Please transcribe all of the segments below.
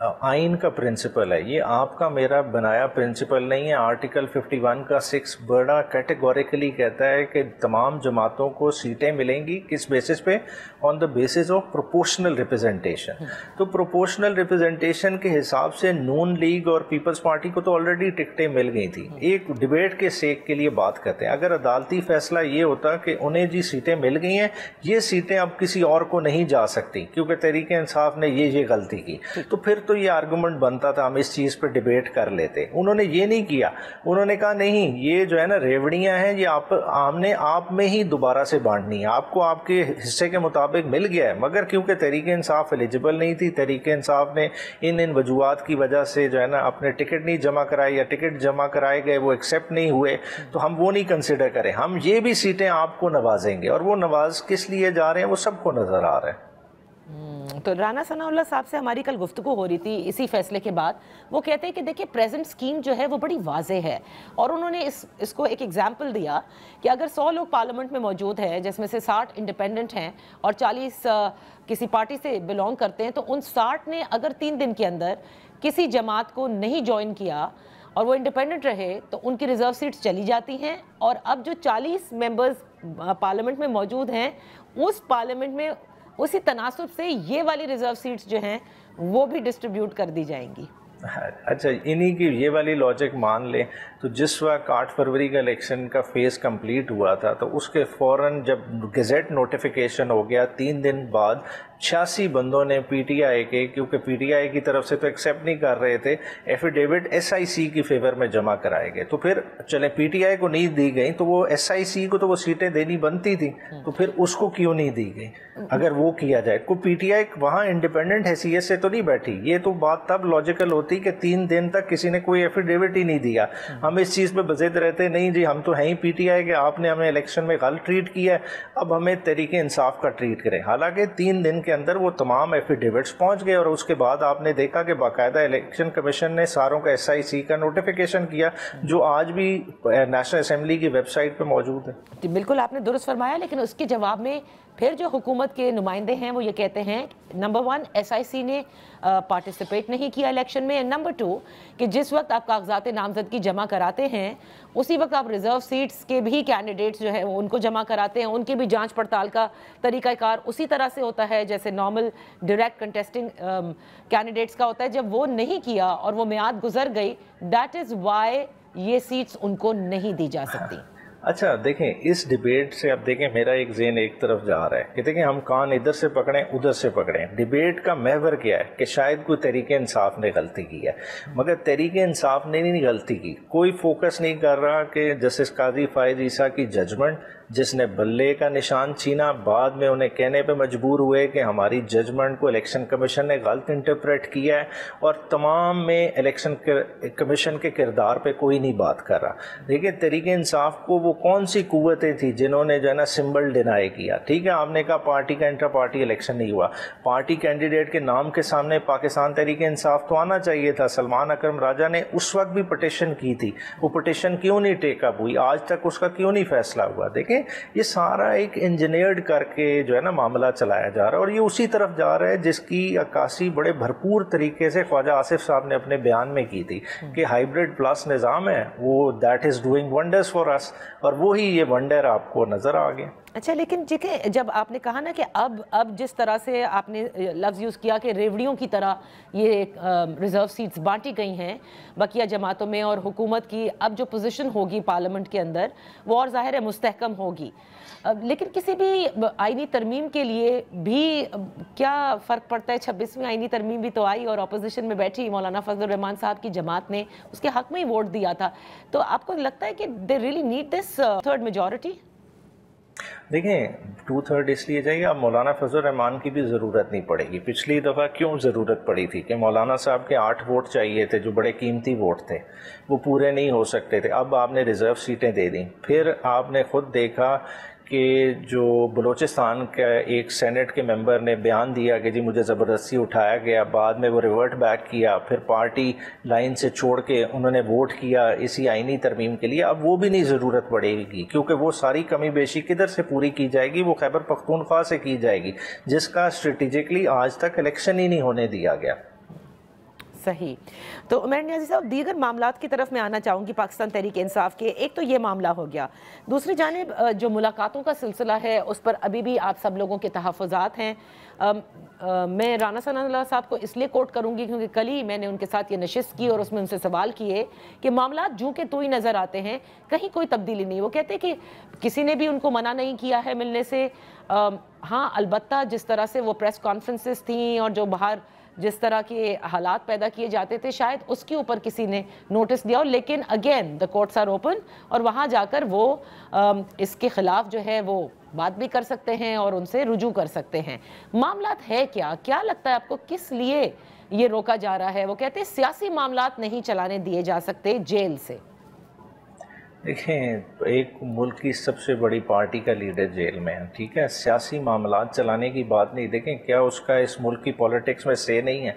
آئین کا پرنسپل ہے، یہ آپ کا میرا بنایا پرنسپل نہیں ہے۔ آرٹیکل 51 کا 6 بڑا کیٹیگوریکلی کہتا ہے کہ تمام جماعتوں کو سیٹیں ملیں گی، کس بیسس پہ؟ On the basis of proportional representation. تو پروپورشنل ریپرزنٹیشن کے حساب سے نون لیگ اور پیپلز پارٹی کو تو آلریڈی ٹکٹیں مل گئی تھیں۔ ایک ڈبیٹ کے سیک کے لیے بات کرتے ہیں، اگر عدالتی فیصلہ یہ ہوتا کہ انہیں جی سیٹیں مل گئی ہیں، یہ سیٹیں اب کسی اور کو نہیں جا سکتی کیونکہ تحریک انصاف نے یہ غلطی کی، تو پھر تو یہ آرگومنٹ بنتا تھا، ہم اس چیز پہ ڈیبیٹ کر لیتے۔ انہوں نے یہ نہیں کیا، انہوں نے کہا نہیں، یہ جو ہے نا ریوڑیاں ہیں، یہ ہم نے آپ میں ہی دوبارہ سے بانٹنی ہے، آپ کو آپ کے حصے کے مطابق مل گیا ہے، مگر کیونکہ تحریک انصاف ایلیجیبل نہیں تھی، تحریک انصاف نے ان وجوہات کی وجہ سے جو ہے نا اپنے ٹکٹ نہیں جمع کرائے یا ٹکٹ جمع کرائے گئے وہ ایکسیپٹ نہیں ہوئے، تو ہم وہ نہیں کنسیڈر کریں، ہم یہ بھی سیٹیں آپ کو نوازیں گے، اور وہ نواز کس لیے جا رہے ہیں وہ سب کو نظر آ رہا ہے۔ تو رانا ثناء اللہ صاحب سے ہماری کل گفتگو ہو رہی تھی اسی فیصلے کے بعد، وہ کہتے ہیں کہ دیکھیں پریزنٹ سکیم جو ہے وہ بڑی واضح ہے، اور انہوں نے اس کو ایک ایگزامپل دیا کہ اگر 100 لوگ پارلیمنٹ میں موجود ہیں جس میں سے 60 انڈیپینڈنٹ ہیں اور 40 کسی پارٹی سے بلونگ کرتے ہیں، تو ان 60 نے اگر 3 دن کے اندر کسی جماعت کو نہیں جوائن کیا اور وہ انڈیپینڈنٹ رہے تو ان کی ریزرو سیٹس چلی جاتی ہیں، اور اب جو 40 ممبرز پارلیمنٹ میں موجود ہیں اس پارلیمنٹ میں اسی تناسب سے یہ والی ریزرو سیٹس جو ہیں وہ بھی ڈسٹریبیوٹ کر دی جائیں گی۔ اچھا انہی کی یہ والی لاجک مان لیں تو جس وقت 8 فروری کا الیکشن کا فیز کمپلیٹ ہوا تھا تو اس کے فوراً جب گیزٹ نوٹیفیکیشن ہو گیا 3 دن بعد 86 بندوں نے پی ٹی آئی کے، کیونکہ پی ٹی آئی کی طرف سے تو ایکسیپٹ نہیں کر رہے تھے، ایفیڈیوٹ ایس آئی سی کی فیور میں جمع کرائے گئے، تو پھر چلیں پی ٹی آئی کو نہیں دی گئی تو وہ ایس آئی سی کو تو وہ سیٹیں دینی بنتی تھی، تو پھر اس کو کیوں نہیں دی گئی؟ اگر وہ کیا جائے کو پی ٹی آئی وہاں انڈیپینڈنٹ حیثیت سے تو نہیں بیٹھی، یہ تو بات تب لاجیکل ہوتی کہ 3 دن تک کسی نے کوئی ایفیڈیوٹ ہی نہیں دیا، ہم اس چیز پہ بضد رہتے نہیں جی ہم تو ہیں ہی پی ٹی آئی کہ آپ نے ہمیں الیکشن میں غلط ٹریٹ کیا ہے، اب ہمیں تحریک انصاف کا ٹریٹ کریں۔ حالانکہ 3 دن کے اندر وہ تمام ایفیڈیوٹس پہنچ گئے، اور اس کے بعد آپ نے دیکھا کہ باقاعدہ الیکشن کمیشن نے ساروں کا ایس آئی سی کا نوٹیفیکیشن کیا جو آج بھی نیشنل اسمبلی کی ویب سائٹ پہ موجود ہے۔ بالکل آپ نے درست فرمایا، لیکن اس کے جواب میں پھر جو حکومت کے نمائندے ہیں وہ یہ کہتے ہیں نمبر 1 ایس آئی سی نے پارٹیسپیٹ نہیں کیا الیکشن میں، نمبر 2 کہ جس وقت آپ کاغذات نامزدگی جمع کراتے ہیں اسی وقت آپ ریزرو سیٹس کے بھی کینڈیڈیٹس جو ہیں ان کو جمع کراتے ہیں، ان کی بھی جانچ پڑتال کا طریقہ کار اسی طرح سے ہوتا ہے جیسے نارمل ڈائریکٹ کنٹیسٹنگ کینڈیڈیٹس کا ہوتا ہے۔ جب وہ نہیں کیا اور وہ میعاد گزر گئی، دیٹ از وائی یہ سیٹس ان کو نہیں دی جا سکتی۔ اچھا دیکھیں اس ڈیبیٹ سے اب دیکھیں میرا ایک ذہن ایک طرف جا رہا ہے کہ دیکھیں ہم کان ادھر سے پکڑیں ادھر سے پکڑیں، ڈیبیٹ کا محور کیا ہے کہ شاید کوئی تحریک انصاف نے غلطی کی ہے، مگر تحریک انصاف نے نہیں غلطی کی، کوئی فوکس نہیں کر رہا کہ جسٹس قاضی فائز عیسیٰ کی ججمنٹ جس نے بلے کا نشان چھینا، بعد میں انہیں کہنے پہ مجبور ہوئے کہ ہماری ججمنٹ کو الیکشن کمیشن نے غلط انٹرپریٹ کیا ہے، اور تمام میں الیکشن کمیشن کے کردار پہ کوئی نہیں بات کر رہا۔ دیکھیں تحریک انصاف کو وہ کون سی قوتیں تھیں جنہوں نے جو ہے نا سمبل ڈینائی کیا؟ ٹھیک ہے آپ نے کہا پارٹی کا انٹر پارٹی الیکشن نہیں ہوا، پارٹی کینڈیڈیٹ کے نام کے سامنے پاکستان تحریک انصاف تو آنا چاہیے تھا۔ سلمان اکرم راجہ نے اس وقت بھی پٹیشن کی تھی، وہ پٹیشن کیوں نہیں ٹیک اپ ہوئی؟ آج تک اس کا کیوں نہیں فیصلہ ہوا؟ دیکھیں یہ سارا ایک انجینئرڈ کر کے جو ہے نا معاملہ چلایا جا رہا ہے، اور یہ اسی طرف جا رہا ہے جس کی عکاسی بڑے بھرپور طریقے سے خواجہ آصف صاحب نے اپنے بیان میں کی تھی کہ ہائیبرڈ پلس نظام ہے وہ that is doing wonders for us, اور وہی یہ ونڈر آپ کو نظر آ گیا۔ اچھا لیکن جب آپ نے کہا نا کہ اب جس طرح سے آپ نے لفظ یوز کیا کہ ریوڑیوں کی طرح یہ ریزرو سیٹس بانٹی گئی ہیں بقیہ جماعتوں میں، اور حکومت کی اب جو پوزیشن ہوگی پارلیمنٹ کے اندر وہ اور ظاہر ہے مستحکم ہوگی، لیکن کسی بھی آئینی ترمیم کے لیے بھی کیا فرق پڑتا ہے؟ 26ویں آئینی ترمیم بھی تو آئی اور اپوزیشن میں بیٹھی مولانا فضل الرحمان صاحب کی جماعت نے اس کے حق میں ہی ووٹ دیا تھا، تو آپ کو لگتا ہے کہ they really need this 3rd majority? دیکھیں 2/3 اس لیے چاہیے، اب مولانا فضل الرحمان کی بھی ضرورت نہیں پڑے گی۔ پچھلی دفعہ کیوں ضرورت پڑی تھی کہ مولانا صاحب کے 8 ووٹ چاہیے تھے جو بڑے قیمتی ووٹ تھے، وہ پورے نہیں ہو سکتے تھے، اب آپ نے ریزرو سیٹیں دے دیں۔ پھر آپ نے خود دیکھا کہ جو بلوچستان کا ایک سینٹ کے ممبر نے بیان دیا کہ جی مجھے زبردستی اٹھایا گیا، بعد میں وہ ریورٹ بیک کیا، پھر پارٹی لائن سے چھوڑ کے انہوں نے ووٹ کیا اسی آئینی ترمیم کے لیے، اب وہ بھی نہیں ضرورت پڑے گی کیونکہ وہ ساری کمی بیشی کدھر سے پوری کی جائے گی؟ وہ خیبر پختونخوا سے کی جائے گی، جس کا اسٹریٹجکلی آج تک الیکشن ہی نہیں ہونے دیا گیا۔ صحیح۔ تو عمیر نیازی صاحب، دیگر معاملات کی طرف میں آنا چاہوں گی پاکستان تحریک انصاف کے۔ ایک تو یہ معاملہ ہو گیا، دوسری جانب جو ملاقاتوں کا سلسلہ ہے اس پر ابھی بھی آپ سب لوگوں کے تحفظات ہیں۔ میں رانا ثناء اللہ صاحب کو اس لیے کوٹ کروں گی کیونکہ کل ہی میں نے ان کے ساتھ یہ نشست کی اور اس میں ان سے سوال کیے کہ معاملات جو کہ تو ہی نظر آتے ہیں، کہیں کوئی تبدیلی نہیں۔ وہ کہتے کہ کسی نے بھی ان کو منع نہیں کیا ہے ملنے سے، ہاں البتہ جس طرح سے وہ پریس کانفرنسز تھیں اور جو باہر جس طرح کے حالات پیدا کیے جاتے تھے شاید اس کے اوپر کسی نے نوٹس دیا ہو، لیکن again the courts are open اور وہاں جا کر وہ اس کے خلاف جو ہے وہ بات بھی کر سکتے ہیں اور ان سے رجوع کر سکتے ہیں۔ معاملات ہے کیا لگتا ہے آپ کو کس لیے یہ روکا جا رہا ہے؟ وہ کہتے ہیں سیاسی معاملات نہیں چلانے دیے جا سکتے جیل سے۔ دیکھیں، ایک ملک کی سب سے بڑی پارٹی کا لیڈر جیل میں ہے، ٹھیک ہے، سیاسی معاملات چلانے کی بات نہیں۔ دیکھیں کیا اس کا اس ملک کی پولیٹکس میں سے نہیں ہے؟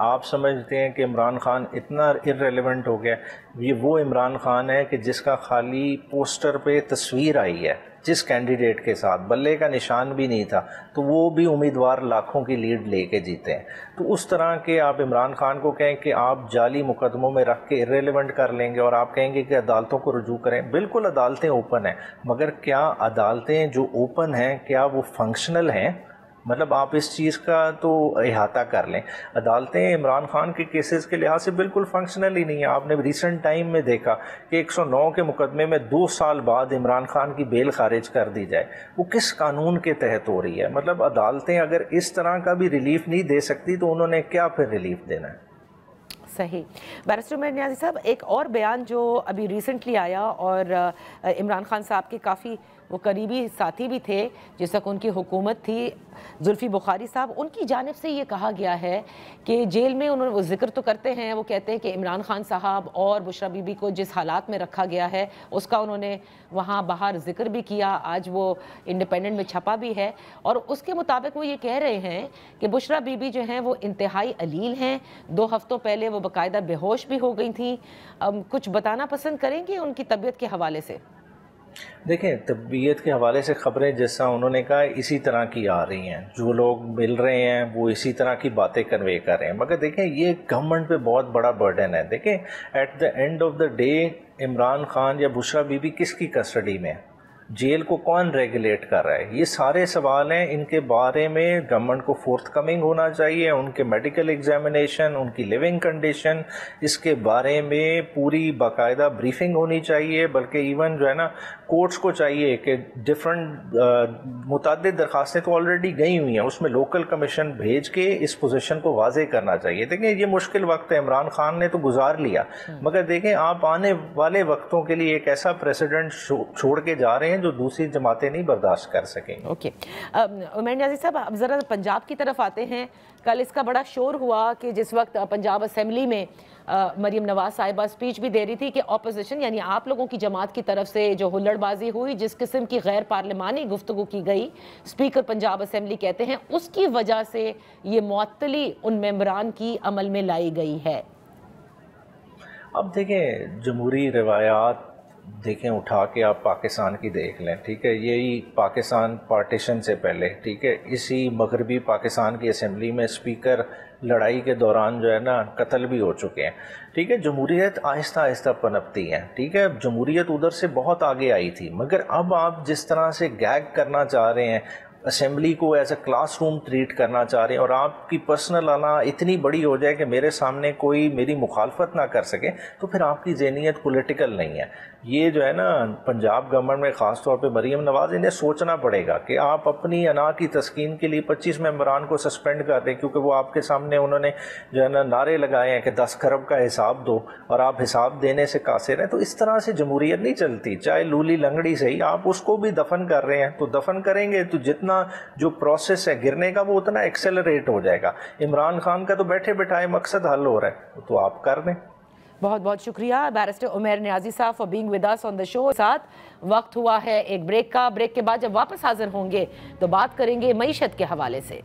آپ سمجھتے ہیں کہ عمران خان اتنا ارریلیونٹ ہو گیا؟ یہ وہ عمران خان ہے کہ جس کا خالی پوسٹر پہ تصویر آئی ہے جس کینڈیڈیٹ کے ساتھ، بلے کا نشان بھی نہیں تھا، تو وہ بھی امیدوار لاکھوں کی لیڈ لے کے جیتے ہیں۔ تو اس طرح کے آپ عمران خان کو کہیں کہ آپ جعلی مقدموں میں رکھ کے ارریلیونٹ کر لیں گے اور آپ کہیں گے کہ عدالتوں کو رجوع کریں۔ بالکل عدالتیں اوپن ہیں، مگر کیا عدالتیں جو اوپن ہیں کیا وہ فنکشنل ہیں؟ مطلب آپ اس چیز کا تو احاطہ کر لیں۔ عدالتیں عمران خان کے کیسز کے لحاظ سے بالکل فنکشنل ہی نہیں ہیں۔ آپ نے ریسنٹ ٹائم میں دیکھا کہ 109 کے مقدمے میں 2 سال بعد عمران خان کی بیل خارج کر دی جائے، وہ کس قانون کے تحت ہو رہی ہے؟ مطلب عدالتیں اگر اس طرح کا بھی ریلیف نہیں دے سکتی تو انہوں نے کیا پھر ریلیف دینا ہے؟ صحیح۔ بیرسٹر عمیر نیازی صاحب، ایک اور بیان جو ابھی ریسنٹلی آیا اور عمران خان صاحب کے کافی وہ قریبی ساتھی بھی تھے جس تک ان کی حکومت تھی، زلفی بخاری صاحب، ان کی جانب سے یہ کہا گیا ہے کہ جیل میں انہوں نے وہ ذکر تو کرتے ہیں، وہ کہتے ہیں کہ عمران خان صاحب اور بشرا بی بی کو جس حالات میں رکھا گیا ہے اس کا انہوں نے وہاں باہر ذکر بھی کیا، آج وہ انڈیپینڈنٹ میں چھپا بھی ہے، اور اس کے مطابق وہ یہ کہہ رہے ہیں کہ بشرا بی بی جو ہیں وہ انتہائی علیل ہیں، 2 ہفتوں پہلے وہ باقاعدہ بے ہوش بھی ہو گئی تھیں۔ کچھ بتانا پسند کریں گے ان کی طبیعت کے حوالے سے؟ دیکھیں، طبیعت کے حوالے سے خبریں جیسا انہوں نے کہا اسی طرح کی آ رہی ہیں، جو لوگ مل رہے ہیں وہ اسی طرح کی باتیں کنوے کر رہے ہیں، مگر دیکھیں یہ گورنمنٹ پہ بہت بڑا برڈن ہے۔ دیکھیں at the end of the day Imran Khan یا بشرا بی بی کس کی کسٹڈی میں ہے؟ جیل کو کون ریگولیٹ کر رہا ہے؟ یہ سارے سوال ہیں، ان کے بارے میں گورنمنٹ کو فورتھ کمنگ ہونا چاہیے، ان کے میڈیکل ایگزامینیشن، ان کی لیونگ کنڈیشن، اس کے بارے میں پوری باقاعدہ بریفنگ ہونی چاہیے، بلکہ ایون جو ہے نا کورٹس کو چاہیے کہ ڈفرنٹ متعدد درخواستیں تو آلریڈی گئی ہوئی ہیں، اس میں لوکل کمیشن بھیج کے اس پوزیشن کو واضح کرنا چاہیے۔ دیکھیں یہ مشکل وقت ہے، عمران خان نے تو گزار لیا، مگر دیکھیں آپ آنے والے وقتوں کے لیے ایک ایسا پریسیڈنٹ چھوڑ کے جا رہے ہیں جو دوسری جماعتیں نہیں برداشت کر سکیں گے۔ اوکے، عمیر نیازی صاحب اب ذرا پنجاب کی طرف آتے ہیں۔ کل اس کا بڑا شور ہوا کہ جس وقت پنجاب اسمبلی میں مریم نواز صاحبہ سپیچ بھی دے رہی تھی کہ اپوزیشن یعنی آپ لوگوں کی جماعت کی طرف سے جو ہلڑ بازی ہوئی، جس قسم کی غیر پارلیمانی گفتگو کی گئی، اسپیکر پنجاب اسمبلی کہتے ہیں اس کی وجہ سے یہ معطلی ان ممبران کی عمل میں لائی گئی ہے۔ اب دیکھیں جمہوری روایات دیکھیں اٹھا کے آپ پاکستان کی دیکھ لیں، ٹھیک ہے، یہی پاکستان پارٹیشن سے پہلے، ٹھیک ہے، اسی مغربی پاکستان کی اسمبلی میں اسپیکر لڑائی کے دوران جو ہے نا قتل بھی ہو چکے ہیں، ٹھیک ہے۔ جمہوریت آہستہ آہستہ پنپتی ہے، ٹھیک ہے، جمہوریت ادھر سے بہت آگے آئی تھی، مگر اب آپ جس طرح سے گیگ کرنا چاہ رہے ہیں، اسمبلی کو as a classroom treat کرنا چاہ رہے ہیں اور آپ کی پرسنل انا اتنی بڑی ہو جائے کہ میرے سامنے کوئی میری مخالفت نہ کر سکے، تو پھر آپ کی ذہنیت پولیٹیکل نہیں ہے۔ یہ جو ہے نا پنجاب گورنمنٹ میں خاص طور پہ مریم نواز، انہیں سوچنا پڑے گا کہ آپ اپنی انا کی تسکین کے لیے 25 ممبران کو سسپینڈ کر دیں، کیونکہ وہ آپ کے سامنے انہوں نے جو ہے نا نعرے لگائے ہیں کہ 10 کروڑ کا حساب دو اور آپ حساب دینے سے قاصر ہیں۔ تو اس طرح سے جمہوریت نہیں چلتی، چاہے لولی لنگڑی سے ہی آپ اس کو بھی دفن کر رہے ہیں، تو دفن کریں گے تو جتنا جو پروسیس ہے گرنے کا وہ اتنا ایکسیلریٹ ہو جائے گا۔ عمران خان کا تو بیٹھے بٹھائے مقصد حل ہو رہا ہے، تو آپ کر دیں۔ بہت بہت شکریہ بیرسٹر عمیر نیازی صاحب فار بینگ ود اس آن دا شو. ساتھ وقت ہوا ہے ایک بریک کا. بریک کے بعد جب واپس حاضر ہوں گے تو بات کریں گے معیشت کے حوالے سے.